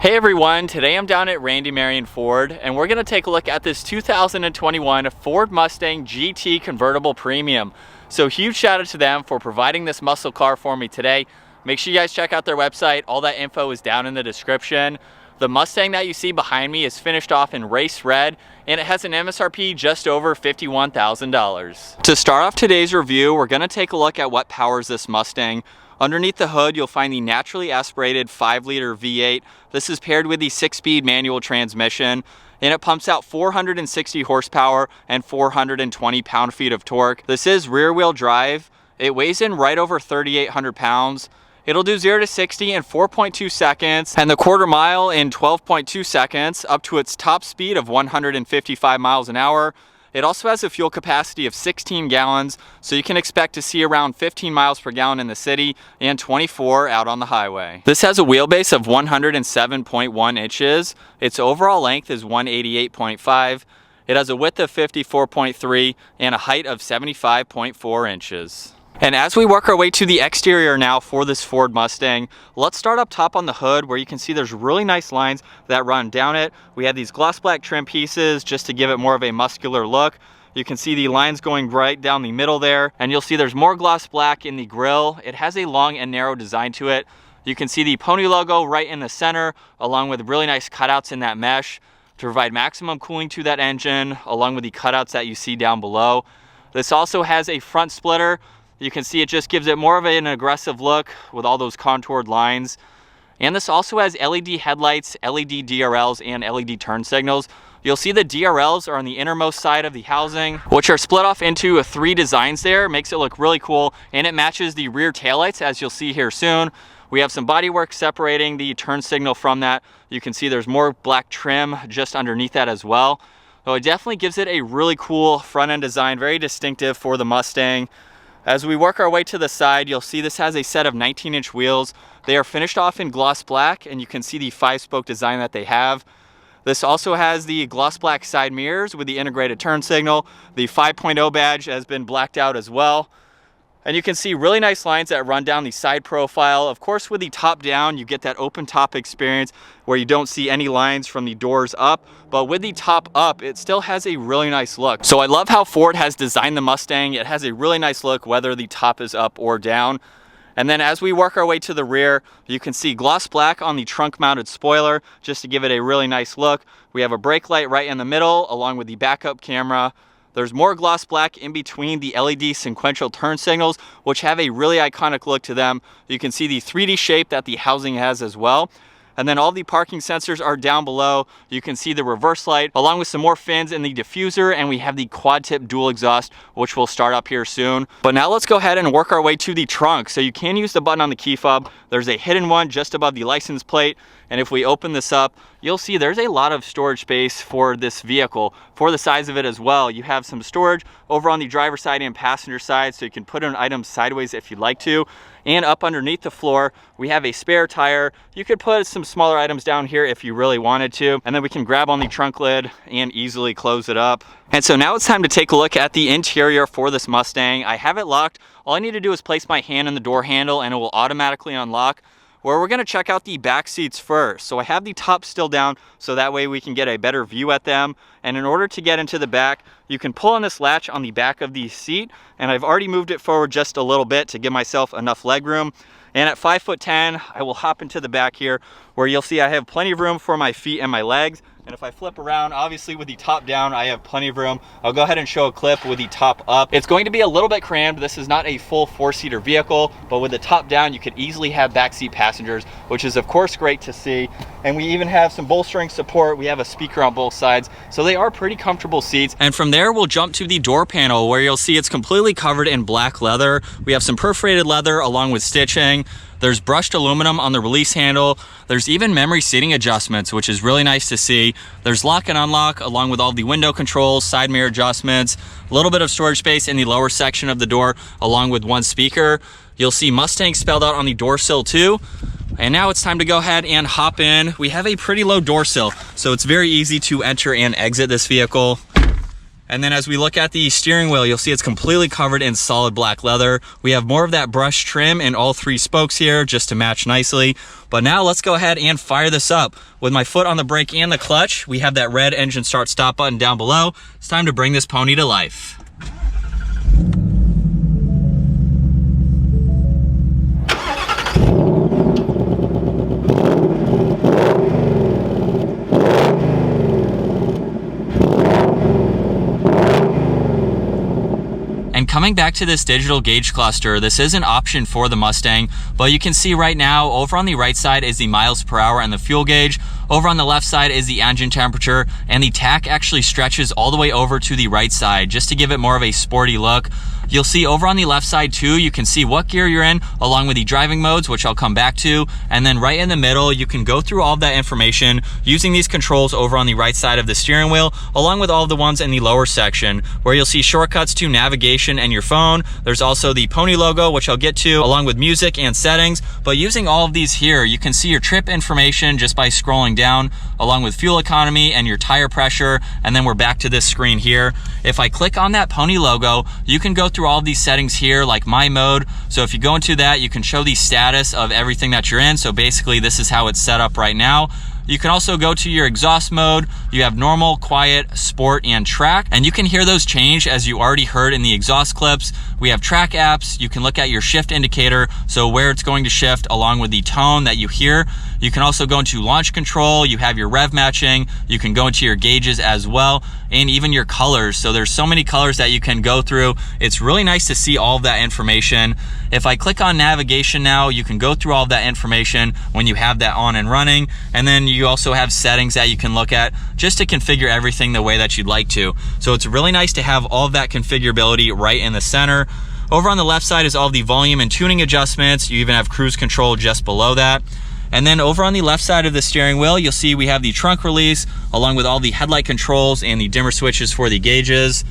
Hey everyone, today I'm down at Randy Marion Ford and we're going to take a look at this 2021 Ford Mustang GT Convertible Premium. So huge shout out to them for providing this muscle car for me today. Make sure you guys check out their website. All that info is down in the description. The Mustang that you see behind me is finished off in race red and it has an MSRP just over $51,000. To start off today's review, we're going to take a look at what powers this Mustang. Underneath the hood, you'll find the naturally aspirated 5-liter V8. This is paired with the 6-speed manual transmission, and it pumps out 460 horsepower and 420 pound-feet of torque. This is rear-wheel drive. It weighs in right over 3,800 pounds. It'll do 0 to 60 in 4.2 seconds, and the quarter mile in 12.2 seconds, up to its top speed of 155 miles an hour. It also has a fuel capacity of 16 gallons, so you can expect to see around 15 miles per gallon in the city and 24 out on the highway. This has a wheelbase of 107.1 inches. Its overall length is 188.5. It has a width of 54.3 and a height of 75.4 inches. And as we work our way to the exterior now for this Ford Mustang, let's start up top on the hood where you can see there's really nice lines that run down it. We have these gloss black trim pieces just to give it more of a muscular look. You can see the lines going right down the middle there, and you'll see there's more gloss black in the grille. It has a long and narrow design to it. You can see the pony logo right in the center, along with really nice cutouts in that mesh to provide maximum cooling to that engine, along with the cutouts that you see down below. This also has a front splitter. You can see it just gives it more of an aggressive look with all those contoured lines. And this also has LED headlights, LED DRLs, and LED turn signals. You'll see the DRLs are on the innermost side of the housing, which are split off into 3 designs there. Makes it look really cool, and it matches the rear taillights, as you'll see here soon. We have some bodywork separating the turn signal from that. You can see there's more black trim just underneath that as well. So it definitely gives it a really cool front end design, very distinctive for the Mustang. As we work our way to the side, you'll see this has a set of 19-inch wheels. They are finished off in gloss black, and you can see the 5-spoke design that they have. This also has the gloss black side mirrors with the integrated turn signal. The 5.0 badge has been blacked out as well. And you can see really nice lines that run down the side profile. Of course, with the top down, you get that open top experience where you don't see any lines from the doors up. But with the top up, it still has a really nice look. So I love how Ford has designed the Mustang. It has a really nice look whether the top is up or down. And then as we work our way to the rear, you can see gloss black on the trunk mounted spoiler just to give it a really nice look. We have a brake light right in the middle along with the backup camera. There's more gloss black in between the LED sequential turn signals, which have a really iconic look to them. You can see the 3D shape that the housing has as well. And then all the parking sensors are down below. You can see the reverse light along with some more fins in the diffuser, and we have the quad tip dual exhaust, which will start up here soon. But now let's go ahead and work our way to the trunk. So you can use the button on the key fob. There's a hidden one just above the license plate. And if we open this up, you'll see there's a lot of storage space for this vehicle, for the size of it as well. You have some storage over on the driver's side and passenger side, so you can put in items sideways if you'd like to. And up underneath the floor, we have a spare tire. You could put some smaller items down here if you really wanted to, and then we can grab on the trunk lid and easily close it up. And so now it's time to take a look at the interior for this Mustang. I have it locked. All I need to do is place my hand in the door handle and it will automatically unlock. Where we're gonna check out the back seats first. So I have the top still down so that way we can get a better view at them. And in order to get into the back, you can pull on this latch on the back of the seat, and I've already moved it forward just a little bit to give myself enough leg room. And at 5'10", I will hop into the back here where you'll see I have plenty of room for my feet and my legs. And if I flip around, obviously with the top down, I have plenty of room. I'll go ahead and show a clip with the top up. It's going to be a little bit crammed. This is not a full 4-seater vehicle, but with the top down, you could easily have backseat passengers, which is of course great to see. And we even have some bolstering support. We have a speaker on both sides, so they are pretty comfortable seats. And from there, we'll jump to the door panel where you'll see it's completely covered in black leather. We have some perforated leather along with stitching. There's brushed aluminum on the release handle. There's even memory seating adjustments, which is really nice to see. There's lock and unlock along with all the window controls, side mirror adjustments, a little bit of storage space in the lower section of the door along with one speaker. You'll see Mustang spelled out on the door sill too. And now it's time to go ahead and hop in. We have a pretty low door sill, so it's very easy to enter and exit this vehicle. And then as we look at the steering wheel, you'll see it's completely covered in solid black leather. We have more of that brush trim in all 3 spokes here just to match nicely. But now let's go ahead and fire this up. With my foot on the brake and the clutch, we have that red engine start stop button down below. It's time to bring this pony to life. And coming back to this digital gauge cluster, this is an option for the Mustang, but you can see right now over on the right side is the miles per hour and the fuel gauge. Over on the left side is the engine temperature, and the tach actually stretches all the way over to the right side just to give it more of a sporty look. You'll see over on the left side too, you can see what gear you're in along with the driving modes, which I'll come back to. And then right in the middle, you can go through all of that information using these controls over on the right side of the steering wheel, along with all of the ones in the lower section where you'll see shortcuts to navigation and your phone. There's also the pony logo, which I'll get to, along with music and settings. But using all of these here, you can see your trip information just by scrolling down, along with fuel economy and your tire pressure. And then we're back to this screen here. If I click on that pony logo, you can go through all of these settings here, like my mode. So if you go into that, you can show the status of everything that you're in. So basically this is how it's set up right now. You can also go to your exhaust mode. You have normal, quiet, sport, and track. And you can hear those change as you already heard in the exhaust clips. We have track apps. You can look at your shift indicator, so where it's going to shift along with the tone that you hear. You can also go into launch control. You have your rev matching. You can go into your gauges as well, and even your colors. So there's so many colors that you can go through. It's really nice to see all of that information. If I click on navigation now, you can go through all of that information when you have that on and running. And then you also have settings that you can look at just to configure everything the way that you'd like to. So it's really nice to have all of that configurability right in the center. Over on the left side is all the volume and tuning adjustments. You even have cruise control just below that. And then over on the left side of the steering wheel, you'll see we have the trunk release along with all the headlight controls and the dimmer switches for the gauges.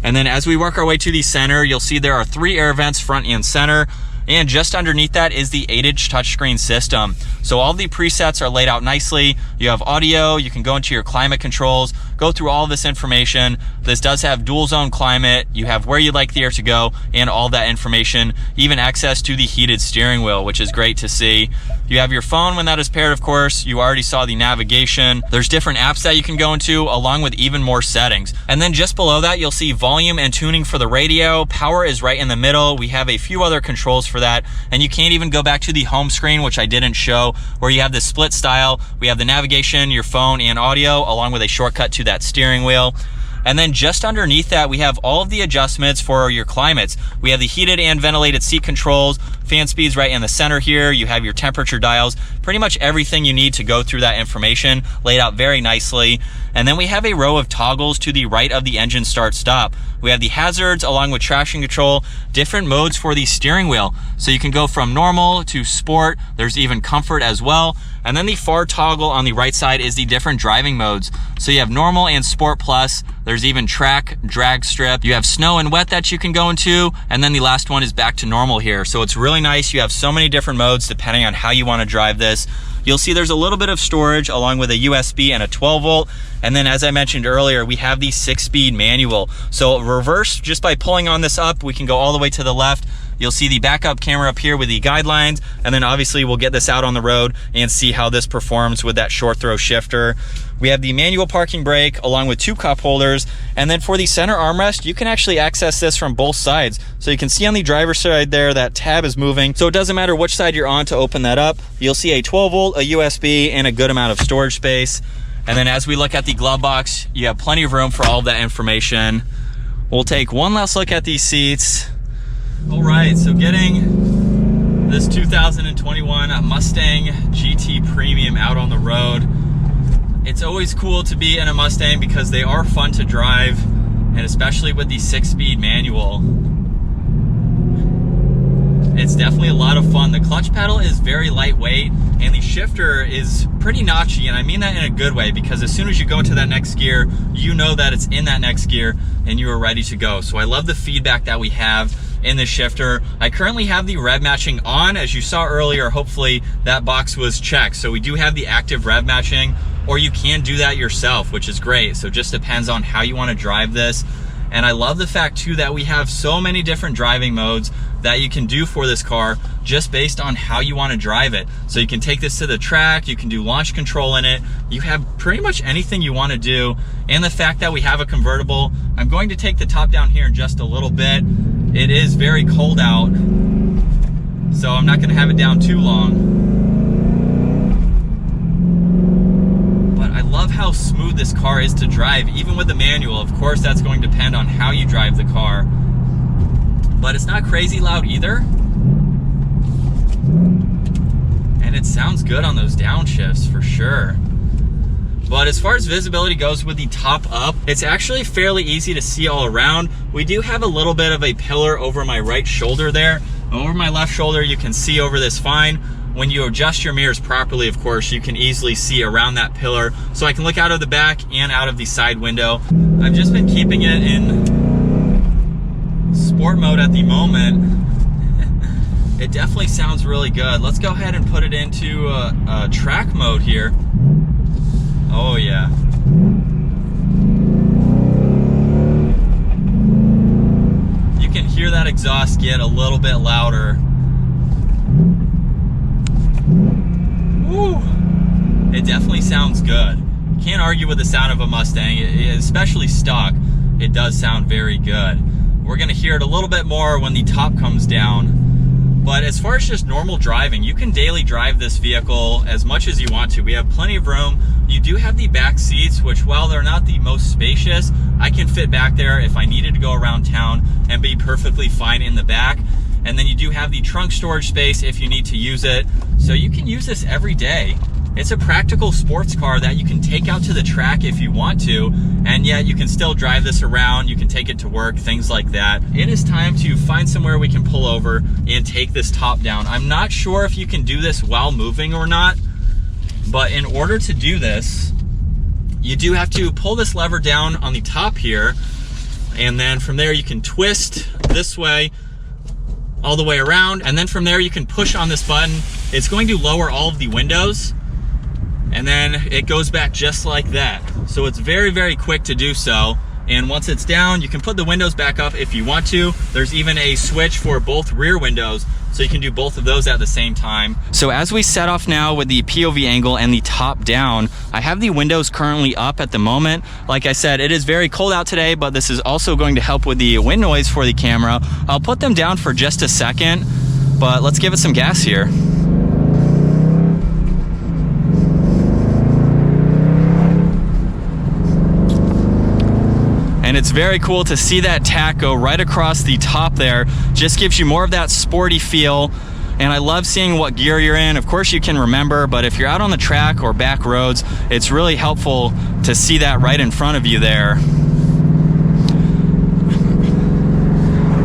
And then as we work our way to the center, you'll see there are 3 air vents, front and center. And just underneath that is the 8-inch touchscreen system. So all the presets are laid out nicely. You have audio, you can go into your climate controls, go through all this information. This does have dual zone climate. You have where you'd like the air to go and all that information, even access to the heated steering wheel, which is great to see. You have your phone when that is paired, of course. You already saw the navigation. There's different apps that you can go into along with even more settings. And then just below that, you'll see volume and tuning for the radio. Power is right in the middle. We have a few other controls for that. And you can't even go back to the home screen, which I didn't show, where you have the split style. We have the navigation, your phone, and audio, along with a shortcut to that steering wheel. And then just underneath that, we have all of the adjustments for your climates. We have the heated and ventilated seat controls, fan speeds right in the center here. You have your temperature dials, pretty much everything you need to go through that information laid out very nicely. And then we have a row of toggles to the right of the engine start stop. We have the hazards along with traction control, different modes for the steering wheel. So you can go from normal to sport. There's even comfort as well. And then the far toggle on the right side is the different driving modes. So you have normal and sport plus. There's even track, drag strip. You have snow and wet that you can go into. And then the last one is back to normal here. So it's really nice. You have so many different modes depending on how you want to drive this. You'll see there's a little bit of storage along with a USB and a 12 volt. And then as I mentioned earlier, we have the 6-speed manual. So reverse, just by pulling on this up, we can go all the way to the left. You'll see the backup camera up here with the guidelines. And then obviously we'll get this out on the road and see how this performs with that short throw shifter. We have the manual parking brake along with 2 cup holders. And then for the center armrest, you can actually access this from both sides. So you can see on the driver's side there, that tab is moving. So it doesn't matter which side you're on to open that up. You'll see a 12 volt, a USB, and a good amount of storage space. And then as we look at the glove box, you have plenty of room for all of that information. We'll take one last look at these seats. All right, so getting this 2021 Mustang GT Premium out on the road. It's always cool to be in a Mustang because they are fun to drive, and especially with the 6-speed manual. It's definitely a lot of fun. The clutch pedal is very lightweight, and the shifter is pretty notchy, and I mean that in a good way, because as soon as you go into that next gear, you know that it's in that next gear and you are ready to go. So I love the feedback that we have in the shifter. I currently have the rev matching on. As you saw earlier, hopefully that box was checked. So we do have the active rev matching or you can do that yourself, which is great. So it just depends on how you want to drive this. And I love the fact too that we have so many different driving modes that you can do for this car just based on how you want to drive it. So you can take this to the track, you can do launch control in it, you have pretty much anything you want to do. And the fact that we have a convertible, I'm going to take the top down here in just a little bit. It is very cold out, so I'm not going to have it down too long. But I love how smooth this car is to drive, even with the manual. Of course, that's going to depend on how you drive the car. But it's not crazy loud either. And it sounds good on those downshifts for sure. But as far as visibility goes with the top up, it's actually fairly easy to see all around. We do have a little bit of a pillar over my right shoulder there. Over my left shoulder, you can see over this fine. When you adjust your mirrors properly, of course, you can easily see around that pillar. So I can look out of the back and out of the side window. I've just been keeping it in sport mode at the moment. It definitely sounds really good. Let's go ahead and put it into track mode here. Oh yeah. You can hear that exhaust get a little bit louder. Woo! It definitely sounds good. Can't argue with the sound of a Mustang, especially stock. It does sound very good. We're gonna hear it a little bit more when the top comes down. But as far as just normal driving, you can daily drive this vehicle as much as you want to. We have plenty of room. You do have the back seats, which while they're not the most spacious, I can fit back there if I needed to go around town and be perfectly fine in the back. And then you do have the trunk storage space if you need to use it. So you can use this every day. It's a practical sports car that you can take out to the track if you want to, and yet you can still drive this around, you can take it to work, things like that. It is time to find somewhere we can pull over and take this top down. I'm not sure if you can do this while moving or not, but in order to do this, you do have to pull this lever down on the top here, and then from there you can twist this way all the way around, and then from there you can push on this button. It's going to lower all of the windows, and then it goes back just like that. So it's very, very quick to do so. And once it's down, you can put the windows back up if you want to. There's even a switch for both rear windows, so you can do both of those at the same time. So as we set off now with the POV angle and the top down, I have the windows currently up at the moment. Like I said, it is very cold out today, but this is also going to help with the wind noise for the camera. I'll put them down for just a second, but let's give it some gas here. And it's very cool to see that tack go right across the top there. Just gives you more of that sporty feel. And I love seeing what gear you're in. Of course you can remember, but if you're out on the track or back roads, it's really helpful to see that right in front of you there.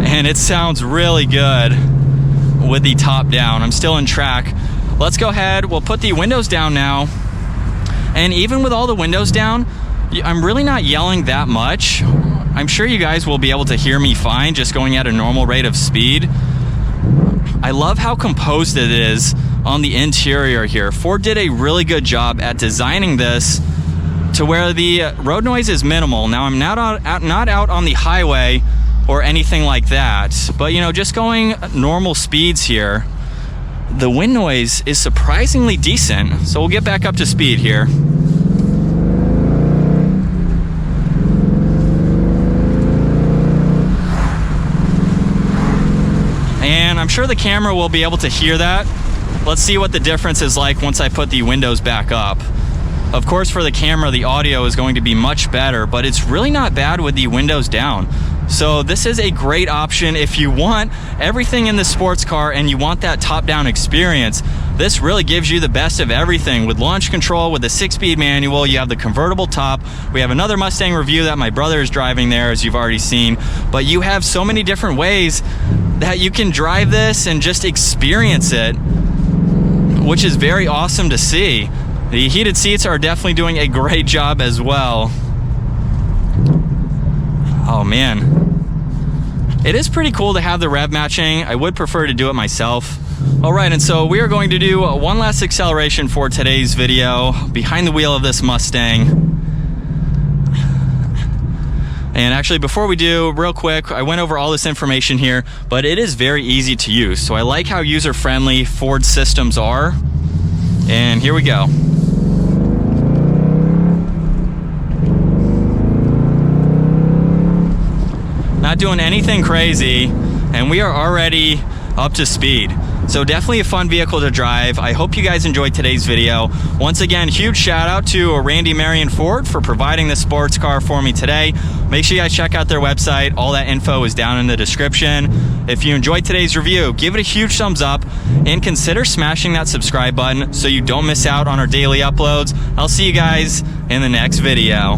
And it sounds really good with the top down. I'm still in track. Let's go ahead, we'll put the windows down now. And even with all the windows down, I'm really not yelling that much. I'm sure you guys will be able to hear me fine just going at a normal rate of speed. I love how composed it is on the interior here. Ford did a really good job at designing this to where the road noise is minimal. Now I'm not out on the highway or anything like that, but you know, just going normal speeds here, the wind noise is surprisingly decent. So we'll get back up to speed here. And I'm sure the camera will be able to hear that. Let's see what the difference is like once I put the windows back up. Of course, for the camera, the audio is going to be much better, but it's really not bad with the windows down. So this is a great option if you want everything in the sports car and you want that top-down experience. This really gives you the best of everything with launch control, with the 6-speed manual. You have the convertible top. We have another Mustang review that my brother is driving there, as you've already seen. But you have so many different ways that you can drive this and just experience it, which is very awesome to see. The heated seats are definitely doing a great job as well. Oh man. It is pretty cool to have the rev matching. I would prefer to do it myself, All right, and so we are going to do one last acceleration for today's video behind the wheel of this Mustang. And actually, before we do, real quick, I went over all this information here, but it is very easy to use. So I like how user-friendly Ford systems are. And here we go. Not doing anything crazy, and we are already up to speed. So definitely a fun vehicle to drive. I hope you guys enjoyed today's video. Once again, huge shout out to Randy Marion Ford for providing this sports car for me today. Make sure you guys check out their website. All that info is down in the description. If you enjoyed today's review, give it a huge thumbs up and consider smashing that subscribe button so you don't miss out on our daily uploads. I'll see you guys in the next video.